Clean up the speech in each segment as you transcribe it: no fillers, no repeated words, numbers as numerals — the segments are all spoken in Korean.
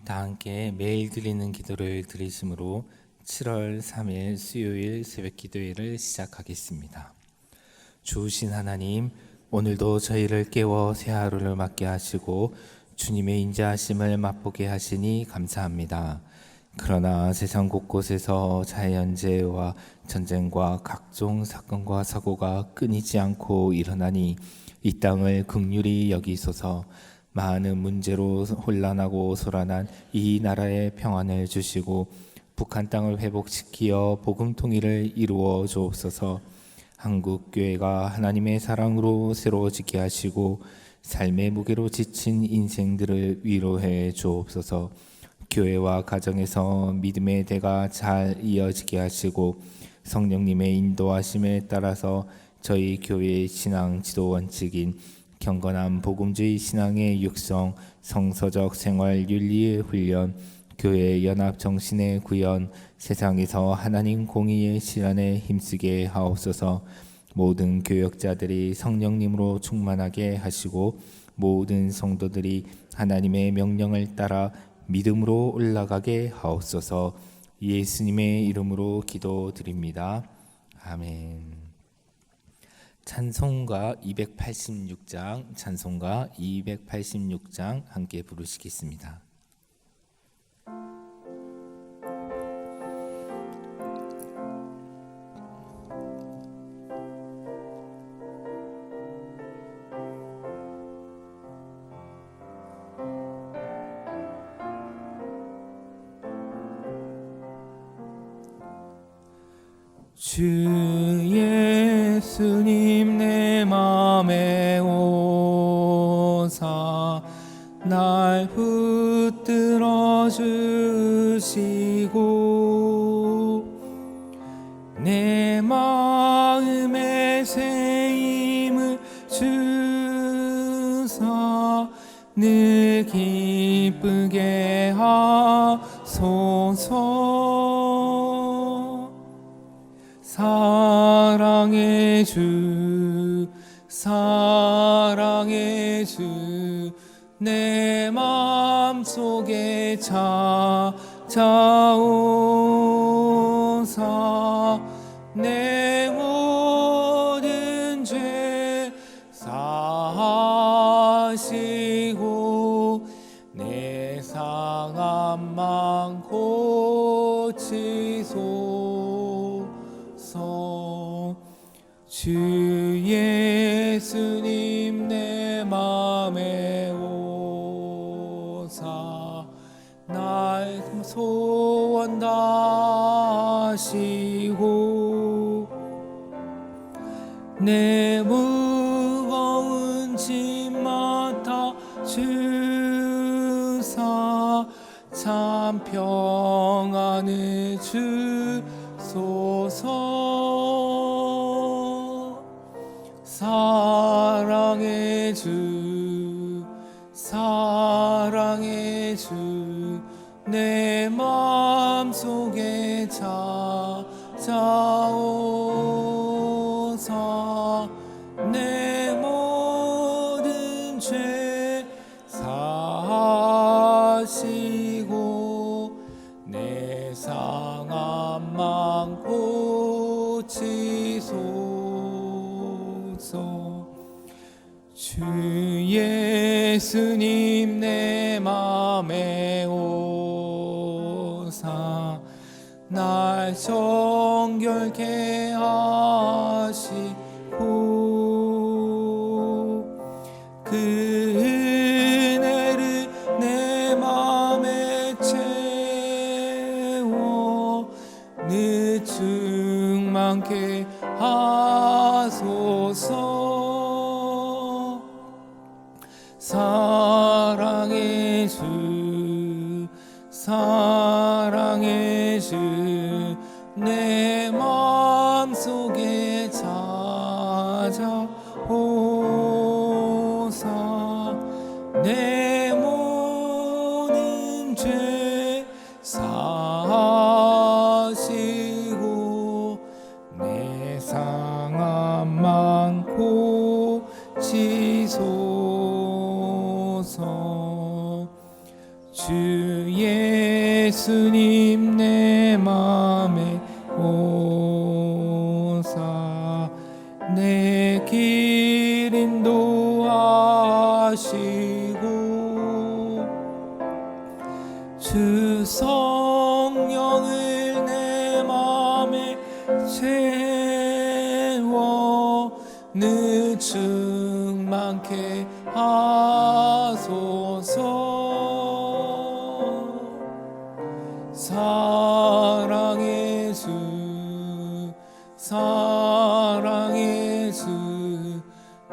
다 함께 매일 드리는 기도를 드리심으로 7월 3일 수요일 새벽 기도회를 시작하겠습니다. 주신 하나님, 오늘도 저희를 깨워 새 하루를 맞게 하시고 주님의 인자하심을 맛보게 하시니 감사합니다. 그러나 세상 곳곳에서 자연재해와 전쟁과 각종 사건과 사고가 끊이지 않고 일어나니 이 땅을 긍휼히 여기소서. 많은 문제로 혼란하고 소란한 이 나라의 평안을 주시고 북한 땅을 회복시키어 복음 통일을 이루어 주옵소서. 한국 교회가 하나님의 사랑으로 새로워지게 하시고 삶의 무게로 지친 인생들을 위로해 주옵소서. 교회와 가정에서 믿음의 대가 잘 이어지게 하시고 성령님의 인도하심에 따라서 저희 교회의 신앙 지도 원칙인 경건한 복음주의 신앙의 육성, 성서적 생활 윤리의 훈련, 교회 연합 정신의 구현, 세상에서 하나님 공의의 실현에 힘쓰게 하옵소서. 모든 교역자들이 성령님으로 충만하게 하시고 모든 성도들이 하나님의 명령을 따라 믿음으로 올라가게 하옵소서. 예수님의 이름으로 기도드립니다. 아멘. 찬송가 286장 함께 부르시겠습니다. 주 예수님 내 맘에 오사 날 붙들어 주시고 내 마음에 새 힘을 주사 늘 기쁘게 하소서. 사랑의 주 내 맘속에 찾아오사 내 모든 죄 사하시고 내 상함만 고치소서. 주 예수님 내 맘에 오사 날 소원 다하시고 내 무거운 짐 맡아 주사 참 평안을 주소서. 사랑의 주 내 마음속에 찾아오사 내 모든 죄 사하시고 내 상함만 고치소서. 주 예수님 내 맘에 오사 날 정결케 하시고 그 은혜를 내 맘에 채워 늘 충만케 하소서. 사랑의 주 내 마음속에 찾아오사 내 모든 죄 사하시고 내 상함만 고치소서. 주 예수님 내 맘에 오사 내 길 인도하시고 주 성령을 내 맘에 채워 늘 충만케 하소서. 사랑의 주 사랑의 주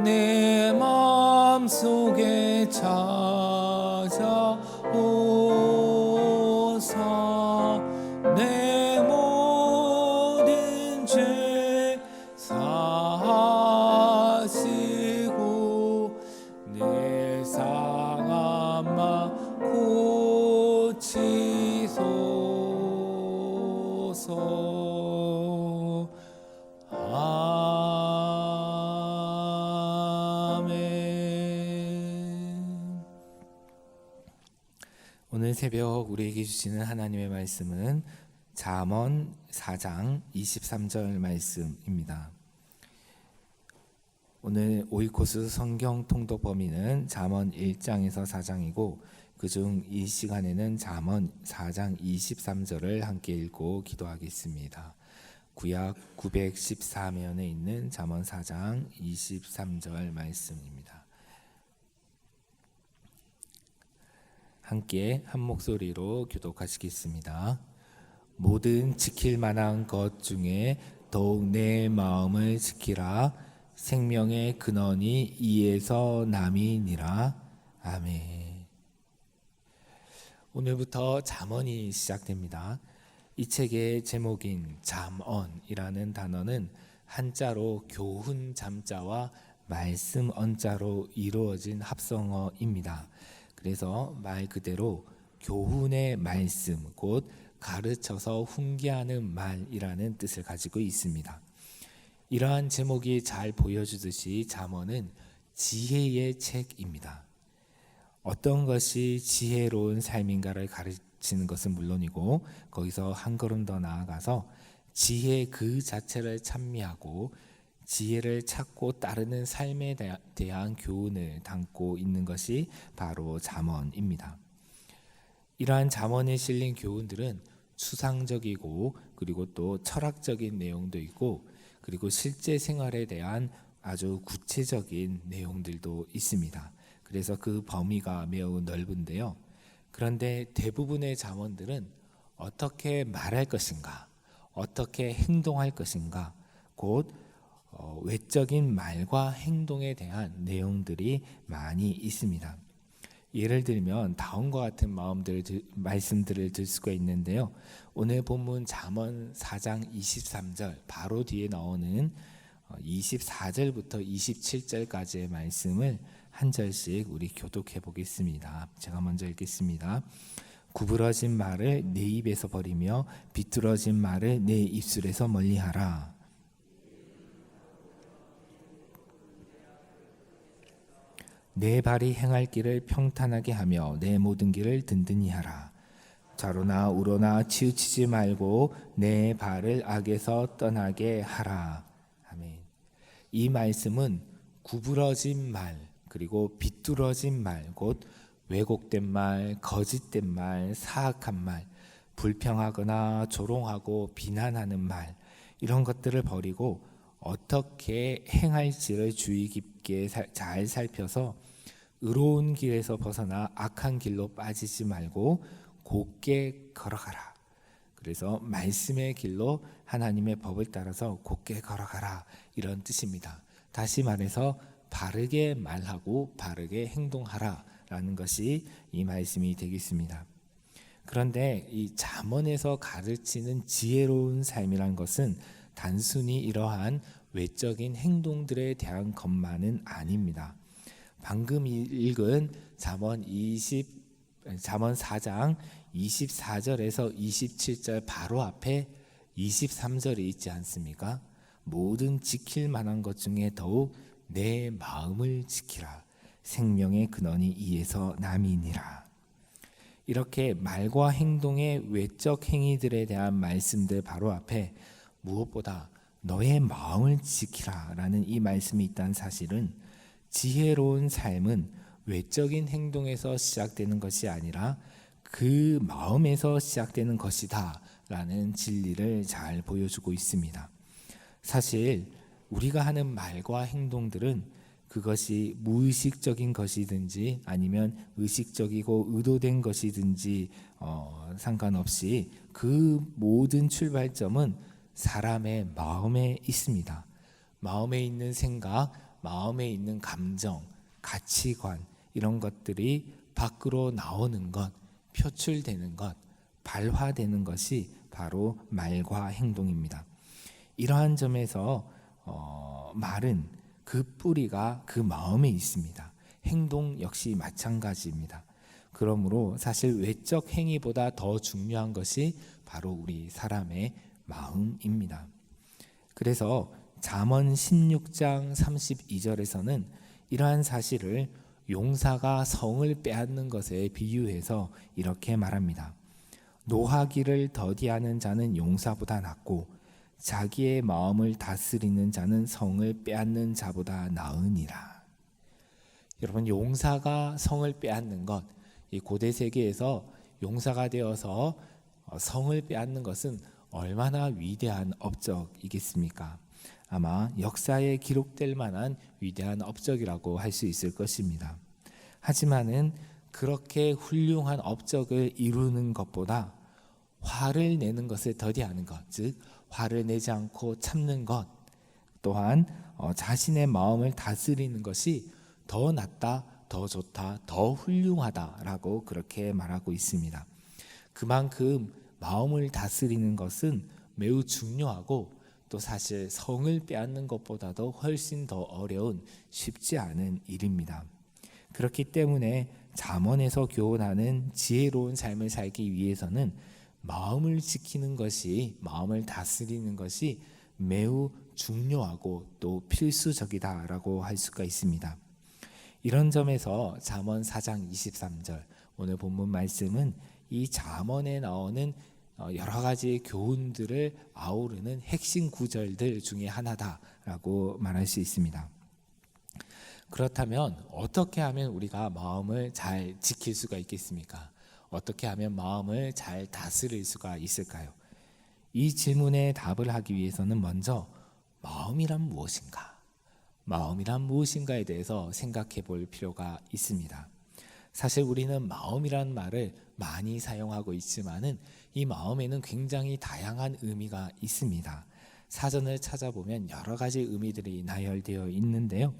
내 맘속에 찾아오사 내 모든 죄 사하시고 내 상한 맘 고치소서. 아멘. 오늘 새벽 우리에게 주시는 하나님의 말씀은 잠언 4장 23절 말씀입니다. 오늘 오이코스 성경 통독 범위는 잠언 1장에서 4장이고 그중 이 시간에는 잠언 4장 23절을 함께 읽고 기도하겠습니다. 구약 914면에 있는 잠언 4장 23절 말씀입니다. 함께 한 목소리로 교독하시겠습니다. 모든 지킬 만한 것 중에 더욱 내 마음을 지키라. 생명의 근원이 이에서 남이니라. 아멘. 오늘부터 잠언이 시작됩니다. 이 책의 제목인 잠언이라는 단어는 한자로 교훈 잠자와 말씀 언자로 이루어진 합성어입니다. 그래서 말 그대로 교훈의 말씀, 곧 가르쳐서 훈계하는 말이라는 뜻을 가지고 있습니다. 이러한 제목이 잘 보여주듯이 잠언은 지혜의 책입니다. 어떤 것이 지혜로운 삶인가를 가르치는 것은 물론이고 거기서 한 걸음 더 나아가서 지혜 그 자체를 찬미하고 지혜를 찾고 따르는 삶에 대한 교훈을 담고 있는 것이 바로 잠언입니다. 이러한 잠언에 실린 교훈들은 추상적이고 그리고 또 철학적인 내용도 있고 그리고 실제 생활에 대한 아주 구체적인 내용들도 있습니다. 그래서 그 범위가 매우 넓은데요. 그런데 대부분의 잠언들은 어떻게 말할 것인가, 어떻게 행동할 것인가, 곧 외적인 말과 행동에 대한 내용들이 많이 있습니다. 예를 들면 다음과 같은 말씀들을 들 수가 있는데요. 오늘 본문 잠언 4장 23절 바로 뒤에 나오는 24절부터 27절까지의 말씀을 한 절씩 우리 교독해 보겠습니다. 제가 먼저 읽겠습니다. 구부러진 말을 내 입에서 버리며 비뚤어진 말을 내 입술에서 멀리하라. 내 발이 행할 길을 평탄하게 하며 내 모든 길을 든든히 하라. 좌로나 우로나 치우치지 말고 내 발을 악에서 떠나게 하라. 아멘. 이 말씀은 구부러진 말 그리고 비뚤어진 말, 곧 왜곡된 말, 거짓된 말, 사악한 말, 불평하거나 조롱하고 비난하는 말, 이런 것들을 버리고 어떻게 행할지를 주의 깊게 잘 살펴서 의로운 길에서 벗어나 악한 길로 빠지지 말고 곧게 걸어가라. 그래서 말씀의 길로 하나님의 법을 따라서 곧게 걸어가라, 이런 뜻입니다. 다시 말해서 바르게 말하고 바르게 행동하라 라는 것이 이 말씀이 되겠습니다. 그런데 이 잠언에서 가르치는 지혜로운 삶이란 것은 단순히 이러한 외적인 행동들에 대한 것만은 아닙니다. 방금 읽은 잠언 4장 24절에서 27절 바로 앞에 23절이 있지 않습니까? 모든 지킬 만한 것 중에 더욱 내 마음을 지키라. 생명의 근원이 이에서 남이니라. 이렇게 말과 행동의 외적 행위들에 대한 말씀들 바로 앞에 무엇보다 너의 마음을 지키라 라는 이 말씀이 있다는 사실은 지혜로운 삶은 외적인 행동에서 시작되는 것이 아니라 그 마음에서 시작되는 것이다 라는 진리를 잘 보여주고 있습니다. 사실 우리가 하는 말과 행동들은 그것이 무의식적인 것이든지 아니면 의식적이고 의도된 것이든지 상관없이 그 모든 출발점은 사람의 마음에 있습니다. 마음에 있는 생각, 마음에 있는 감정, 가치관 이런 것들이 밖으로 나오는 것, 표출되는 것, 발화되는 것이 바로 말과 행동입니다. 이러한 점에서 말은 그 뿌리가 그 마음에 있습니다. 행동 역시 마찬가지입니다. 그러므로 사실 외적 행위보다 더 중요한 것이 바로 우리 사람의 마음입니다. 그래서 잠언 16장 32절에서는 이러한 사실을 용사가 성을 빼앗는 것에 비유해서 이렇게 말합니다. 노하기를 더디하는 자는 용사보다 낫고 자기의 마음을 다스리는 자는 성을 빼앗는 자보다 나으니라. 여러분, 용사가 성을 빼앗는 것, 이 고대 세계에서 용사가 되어서 성을 빼앗는 것은 얼마나 위대한 업적이겠습니까? 아마 역사에 기록될 만한 위대한 업적이라고 할 수 있을 것입니다. 하지만은 그렇게 훌륭한 업적을 이루는 것보다 화를 내는 것을 더디하는 것, 즉 화를 내지 않고 참는 것, 또한 자신의 마음을 다스리는 것이 더 낫다, 더 좋다, 더 훌륭하다라고 그렇게 말하고 있습니다. 그만큼 마음을 다스리는 것은 매우 중요하고 또 사실 성을 빼앗는 것보다도 훨씬 더 어려운 쉽지 않은 일입니다. 그렇기 때문에 잠언에서 교훈하는 지혜로운 삶을 살기 위해서는 마음을 지키는 것이, 마음을 다스리는 것이 매우 중요하고 또 필수적이다라고 할 수가 있습니다. 이런 점에서 잠언 4장 23절 오늘 본문 말씀은 이 잠언에 나오는 여러 가지 교훈들을 아우르는 핵심 구절들 중에 하나다라고 말할 수 있습니다. 그렇다면 어떻게 하면 우리가 마음을 잘 지킬 수가 있겠습니까? 어떻게 하면 마음을 잘 다스릴 수가 있을까요? 이 질문에 답을 하기 위해서는 먼저 마음이란 무엇인가? 마음이란 무엇인가에 대해서 생각해 볼 필요가 있습니다. 사실 우리는 마음이란 말을 많이 사용하고 있지만은 이 마음에는 굉장히 다양한 의미가 있습니다. 사전을 찾아보면 여러 가지 의미들이 나열되어 있는데요.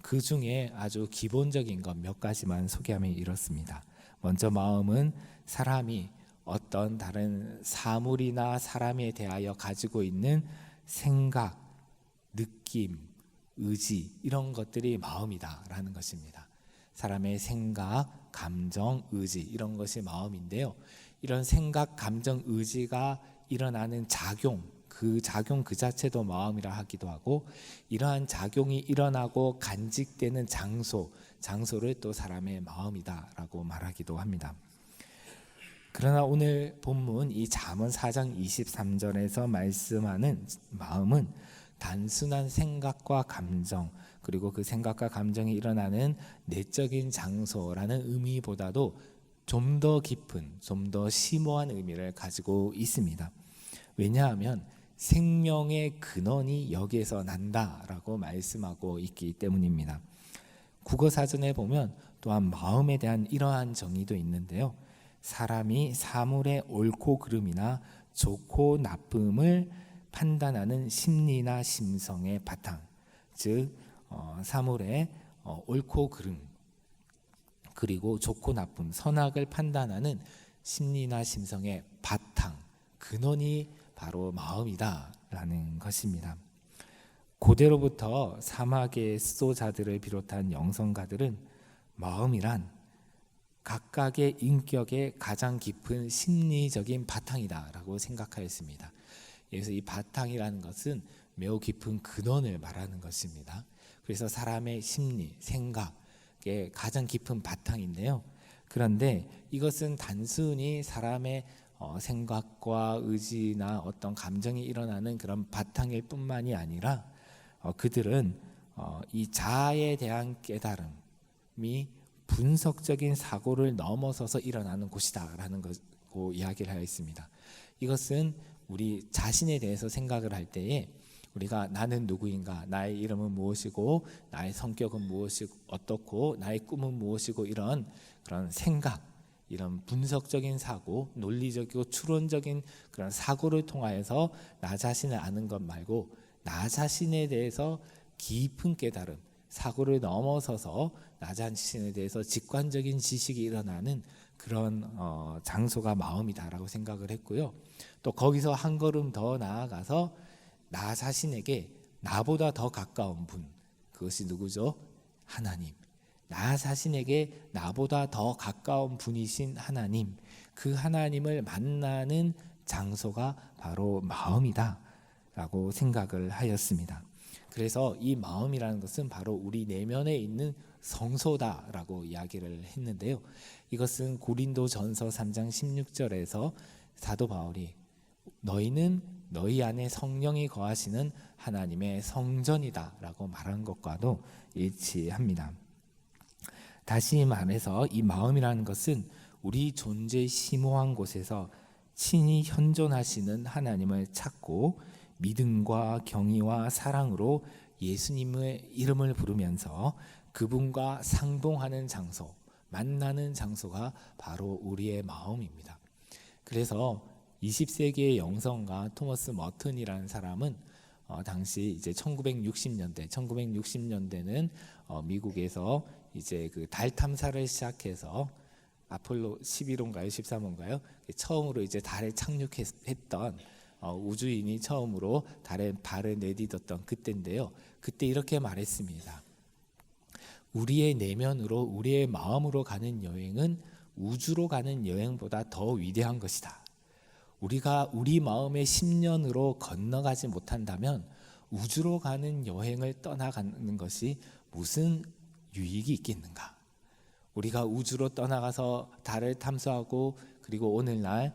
그 중에 아주 기본적인 것 몇 가지만 소개하면 이렇습니다. 먼저 마음은 사람이 어떤 다른 사물이나 사람에 대하여 가지고 있는 생각, 느낌, 의지 이런 것들이 마음이다라는 것입니다. 사람의 생각, 감정, 의지 이런 것이 마음인데요. 이런 생각, 감정, 의지가 일어나는 작용, 그 작용 그 자체도 마음이라 하기도 하고 이러한 작용이 일어나고 간직되는 장소를 또 사람의 마음이다라고 말하기도 합니다. 그러나 오늘 본문 이 잠언 4장 23절에서 말씀하는 마음은 단순한 생각과 감정 그리고 그 생각과 감정이 일어나는 내적인 장소라는 의미보다도 좀 더 깊은, 좀 더 심오한 의미를 가지고 있습니다. 왜냐하면 생명의 근원이 여기에서 난다라고 말씀하고 있기 때문입니다. 국어사전에 보면 또한 마음에 대한 이러한 정의도 있는데요. 사람이 사물의 옳고 그름이나 좋고 나쁨을 판단하는 심리나 심성의 바탕, 즉 사물의 옳고 그름 그리고 좋고 나쁨, 선악을 판단하는 심리나 심성의 바탕, 근원이 바로 마음이다라는 것입니다. 고대로부터 사막의 수도자들을 비롯한 영성가들은 마음이란 각각의 인격의 가장 깊은 심리적인 바탕이다라고 생각하였습니다. 그래서 이 바탕이라는 것은 매우 깊은 근원을 말하는 것입니다. 그래서 사람의 심리, 생각의 가장 깊은 바탕인데요. 그런데 이것은 단순히 사람의 생각과 의지나 어떤 감정이 일어나는 그런 바탕일 뿐만이 아니라 그들은 이 자아에 대한 깨달음이 분석적인 사고를 넘어서서 일어나는 곳이다라는 것고 이야기를 하여 있습니다. 이것은 우리 자신에 대해서 생각을 할 때에 우리가 나는 누구인가, 나의 이름은 무엇이고, 나의 성격은 무엇이고 어떻고, 나의 꿈은 무엇이고, 이런 그런 생각, 이런 분석적인 사고, 논리적이고 추론적인 그런 사고를 통하여서 나 자신을 아는 것 말고 나 자신에 대해서 깊은 깨달음, 사고를 넘어서서 나 자신에 대해서 직관적인 지식이 일어나는 그런 장소가 마음이다라고 생각을 했고요. 또 거기서 한 걸음 더 나아가서 나 자신에게 나보다 더 가까운 분, 그것이 누구죠? 하나님. 나 자신에게 나보다 더 가까운 분이신 하나님, 그 하나님을 만나는 장소가 바로 마음이다 라고 생각을 하였습니다. 그래서 이 마음이라는 것은 바로 우리 내면에 있는 성소다라고 이야기를 했는데요. 이것은 고린도전서 3장 16절에서 사도 바울이 너희는 너희 안에 성령이 거하시는 하나님의 성전이다라고 말한 것과도 일치합니다. 다시 말해서 이 마음이라는 것은 우리 존재의 심오한 곳에서 친히 현존하시는 하나님을 찾고 믿음과 경의와 사랑으로 예수님의 이름을 부르면서 그분과 상봉하는 장소, 만나는 장소가 바로 우리의 마음입니다. 그래서 20세기의 영성가 토머스 머튼이라는 사람은 당시 이제 1960년대는 미국에서 이제 그 달 탐사를 시작해서 아폴로 11호인가요, 13호인가요? 처음으로 이제 달에 착륙했던 우주인이 처음으로 달에 발을 내딛었던 그때인데요. 그때 이렇게 말했습니다. 우리의 내면으로, 우리의 마음으로 가는 여행은 우주로 가는 여행보다 더 위대한 것이다. 우리가 우리 마음의 심년으로 건너가지 못한다면 우주로 가는 여행을 떠나가는 것이 무슨 유익이 있겠는가? 우리가 우주로 떠나가서 달을 탐사하고 그리고 오늘날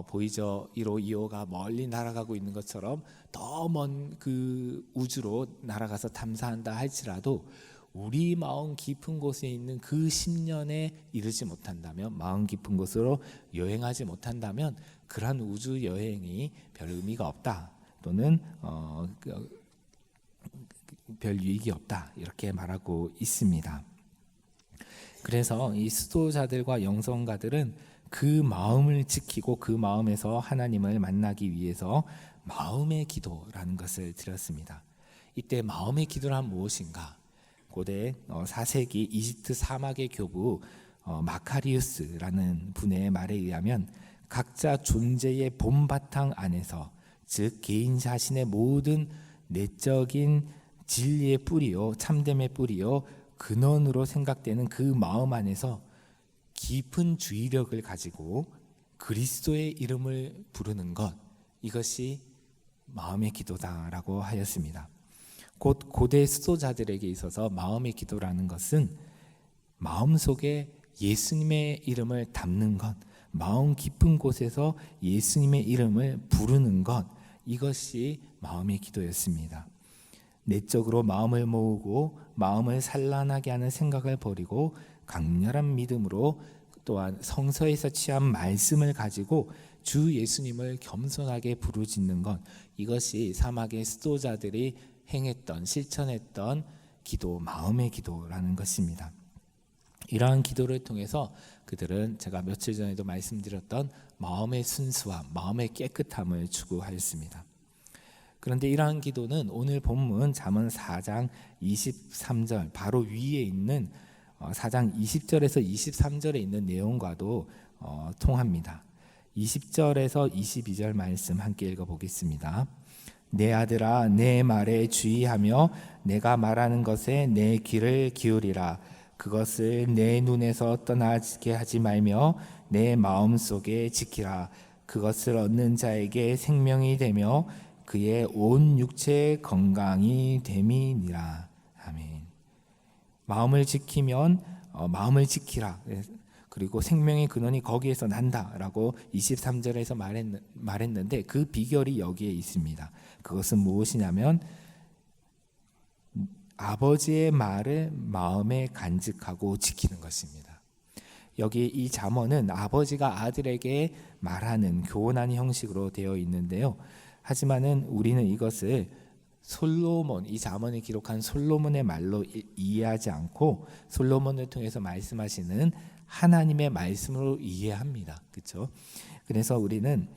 보이저 1호, 2호가 멀리 날아가고 있는 것처럼 더 먼 그 우주로 날아가서 탐사한다 할지라도 우리 마음 깊은 곳에 있는 그 심년에 이르지 못한다면, 마음 깊은 곳으로 여행하지 못한다면 그러한 우주 여행이 별 의미가 없다, 또는 별 유익이 없다, 이렇게 말하고 있습니다. 그래서 이 수도자들과 영성가들은 그 마음을 지키고 그 마음에서 하나님을 만나기 위해서 마음의 기도라는 것을 드렸습니다. 이때 마음의 기도란 무엇인가? 고대 4세기 이집트 사막의 교부 마카리우스라는 분의 말에 의하면 각자 존재의 본바탕 안에서, 즉 개인 자신의 모든 내적인 진리의 뿌리요, 참됨의 뿌리요, 근원으로 생각되는 그 마음 안에서 깊은 주의력을 가지고 그리스도의 이름을 부르는 것, 이것이 마음의 기도다라고 하였습니다. 곧 고대 수도자들에게 있어서 마음의 기도라는 것은 마음속에 예수님의 이름을 담는 것, 마음 깊은 곳에서 예수님의 이름을 부르는 것, 이것이 마음의 기도였습니다. 내적으로 마음을 모으고 마음을 산란하게 하는 생각을 버리고 강렬한 믿음으로, 또한 성서에서 취한 말씀을 가지고 주 예수님을 겸손하게 부르짖는 것, 이것이 사막의 수도자들이 행했던, 실천했던 기도, 마음의 기도라는 것입니다. 이러한 기도를 통해서 그들은 제가 며칠 전에도 말씀드렸던 마음의 순수함, 마음의 깨끗함을 추구하였습니다. 그런데 이러한 기도는 오늘 본문 잠언 4장 23절 바로 위에 있는 4장 20절에서 23절에 있는 내용과도 통합니다. 20절에서 22절 말씀 함께 읽어보겠습니다. 내 아들아, 내 말에 주의하며 내가 말하는 것에 내 귀를 기울이라. 그것을 내 눈에서 떠나게 하지 말며 내 마음속에 지키라. 그것을 얻는 자에게 생명이 되며 그의 온 육체의 건강이 됨이니라. 아멘. 마음을 지키면 마음을 지키라. 그리고 생명의 근원이 거기에서 난다라고 23절에서 말했는데 그 비결이 여기에 있습니다. 그것은 무엇이냐면 아버지의 말을 마음에 간직하고 지키는 것입니다. 여기 이 잠언은 아버지가 아들에게 말하는 교훈하는 형식으로 되어 있는데요. 하지만은 우리는 이것을 솔로몬, 이 잠언을 기록한 솔로몬의 말로 이해하지 않고 솔로몬을 통해서 말씀하시는 하나님의 말씀으로 이해합니다. 그렇죠? 그래서 우리는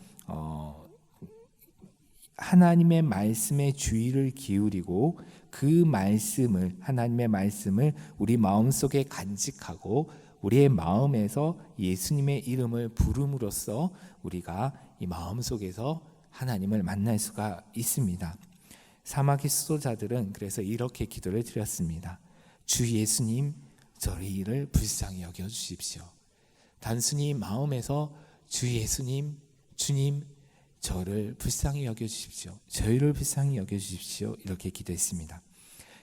하나님의 말씀에 주의를 기울이고 그 말씀을, 하나님의 말씀을 우리 마음속에 간직하고 우리의 마음에서 예수님의 이름을 부름으로써 우리가 이 마음속에서 하나님을 만날 수가 있습니다. 사막의 수도자들은 그래서 이렇게 기도를 드렸습니다. 주 예수님, 저희를 불쌍히 여겨주십시오. 단순히 마음에서 주 예수님, 주님, 저를 불쌍히 여겨주십시오. 저희를 불쌍히 여겨주십시오. 이렇게 기도했습니다.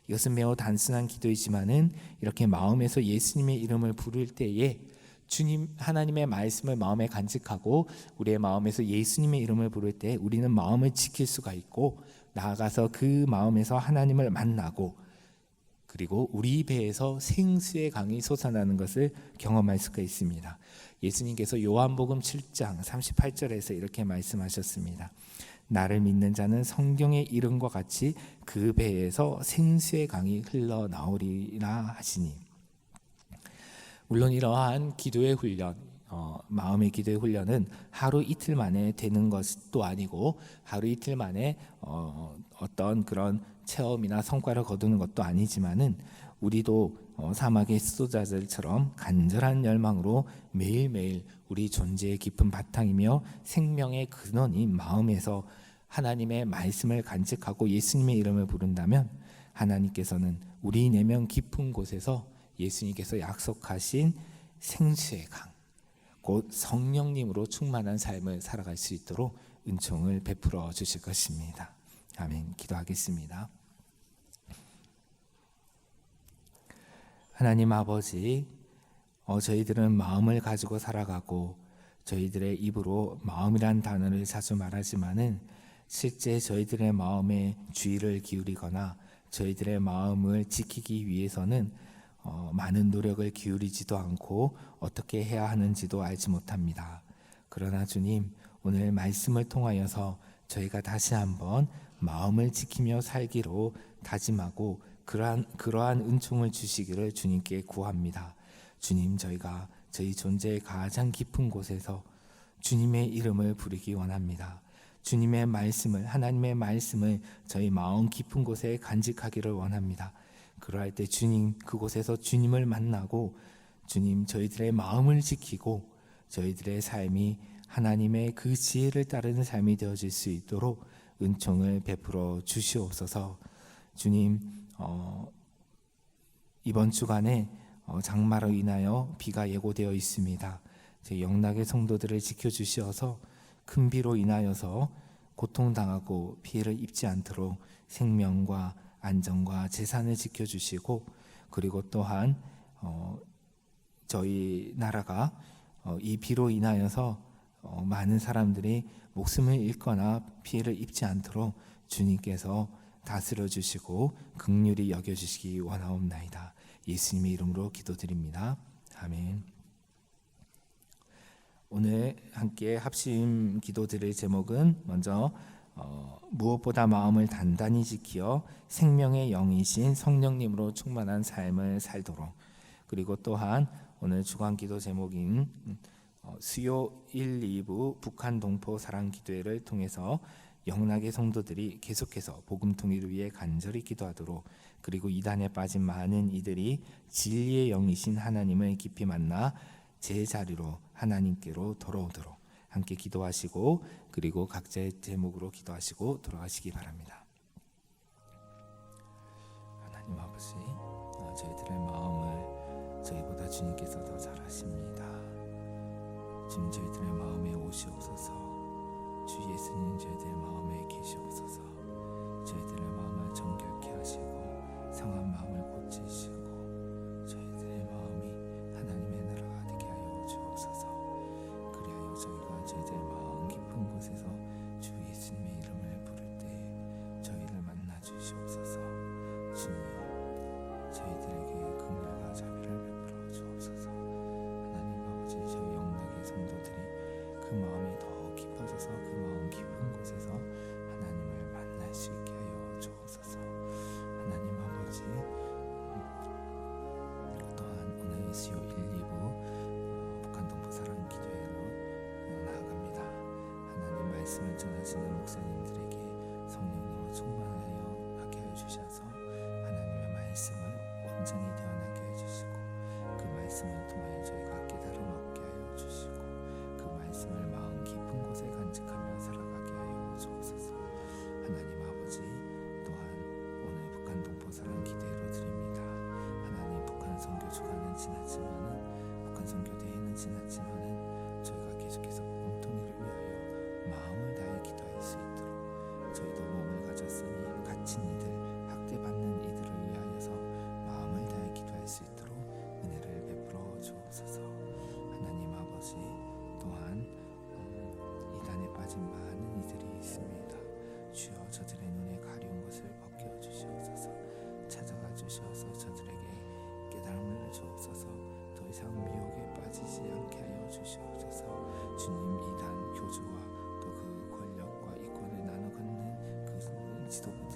이것은 매우 단순한 기도이지만은 이렇게 마음에서 예수님의 이름을 부를 때에 주님 하나님의 말씀을 마음에 간직하고 우리의 마음에서 예수님의 이름을 부를 때 우리는 마음을 지킬 수가 있고 나아가서 그 마음에서 하나님을 만나고 그리고 우리 배에서 생수의 강이 솟아나는 것을 경험할 수가 있습니다. 예수님께서 요한복음 7장 38절에서 이렇게 말씀하셨습니다. 나를 믿는 자는 성경의 이름과 같이 그 배에서 생수의 강이 흘러나오리라 하시니. 물론 이러한 기도의 훈련, 마음의 기도의 훈련은 하루 이틀 만에 되는 것도 아니고 하루 이틀 만에 어떤 그런 체험이나 성과를 거두는 것도 아니지만은 우리도 사막의 수도자들처럼 간절한 열망으로 매일매일 우리 존재의 깊은 바탕이며 생명의 근원인 마음에서 하나님의 말씀을 간직하고 예수님의 이름을 부른다면 하나님께서는 우리 내면 깊은 곳에서 예수님께서 약속하신 생수의 강, 곧 성령님으로 충만한 삶을 살아갈 수 있도록 은총을 베풀어 주실 것입니다. 아멘. 기도하겠습니다. 하나님 아버지, 저희들은 마음을 가지고 살아가고 저희들의 입으로 마음이란 단어를 자주 말하지만은 실제 저희들의 마음에 주의를 기울이거나 저희들의 마음을 지키기 위해서는 많은 노력을 기울이지도 않고 어떻게 해야 하는지도 알지 못합니다. 그러나 주님, 오늘 말씀을 통하여서 저희가 다시 한번 마음을 지키며 살기로 다짐하고 그러한 은총을 주시기를 주님께 구합니다. 주님, 저희가 저희 존재의 가장 깊은 곳에서 주님의 이름을 부르기 원합니다. 주님의 말씀을, 하나님의 말씀을 저희 마음 깊은 곳에 간직하기를 원합니다. 그러할 때 주님, 그곳에서 주님을 만나고 주님, 저희들의 마음을 지키고 저희들의 삶이 하나님의 그 지혜를 따르는 삶이 되어질 수 있도록 은총을 베풀어 주시옵소서. 주님, 이번 주간에 장마로 인하여 비가 예고되어 있습니다. 제 영락의 성도들을 지켜주시어서 큰 비로 인하여서 고통당하고 피해를 입지 않도록 생명과 안전과 재산을 지켜주시고 그리고 또한 저희 나라가 이 비로 인하여서 많은 사람들이 목숨을 잃거나 피해를 입지 않도록 주님께서 다스려 주시고 긍휼히 여겨주시기 원하옵나이다. 예수님의 이름으로 기도드립니다. 아멘. 오늘 함께 합심 기도드릴 제목은 먼저 무엇보다 마음을 단단히 지키어 생명의 영이신 성령님으로 충만한 삶을 살도록, 그리고 또한 오늘 주간 기도 제목인 수요 1, 2부 북한 동포 사랑 기도회를 통해서 영락의 성도들이 계속해서 복음 통일을 위해 간절히 기도하도록, 그리고 이단에 빠진 많은 이들이 진리의 영이신 하나님을 깊이 만나 제자리로 하나님께로 돌아오도록 함께 기도하시고 그리고 각자의 제목으로 기도하시고 돌아가시기 바랍니다. 하나님 아버지, 저희들의 마음을 저희보다 주님께서 더 잘 아십니다. 주님, 저희들의 마음에 오시옵소서. 주 예수님, 저희들의 마음에 계시옵소서. 저희들의 마음을 정결케 하시고 상한 마음을 고치시고 저희들의 마음이 하나님의 나라가 되게 하여 말씀을 전하시는 목사님들에게 성령으로 충만하여 하게 해주셔서 하나님의 말씀을 온전히 태어나게 해주시고 그 말씀을 통하여 저희가 깨달음 얻게 하여 주시고 그 말씀을 마음 깊은 곳에 간직하며 살아가게 하여 주옵소서. 하나님 아버지, 또한 오늘 북한 동포사랑 기대로 드립니다. 하나님, 북한 선교 주간은 지났지만은 북한 선교대회는 지났지만은 저희가 계속해서 복음 통일을 위하여 마음을 다해 기도할 수 있도록 저희도 몸을 가졌으니 갇힌 이들, 학대받는 이들을 위하여서 마음을 다해 기도할 수 있도록 은혜를 베풀어 주옵소서. 하나님 아버지, 또한 이단에 빠진 많은 이들이 있습니다. 주여, 저들의 눈에 가려운 것을 벗겨 주시옵소서. 찾아가 주셔서 저들에게 깨달음을 주옵소서. 더 이상 미혹에 빠지지 않게 하여 주시옵소서. 주님, 이단 교주와 또 그 권력과 이권을 나눠 갖는 그 지도부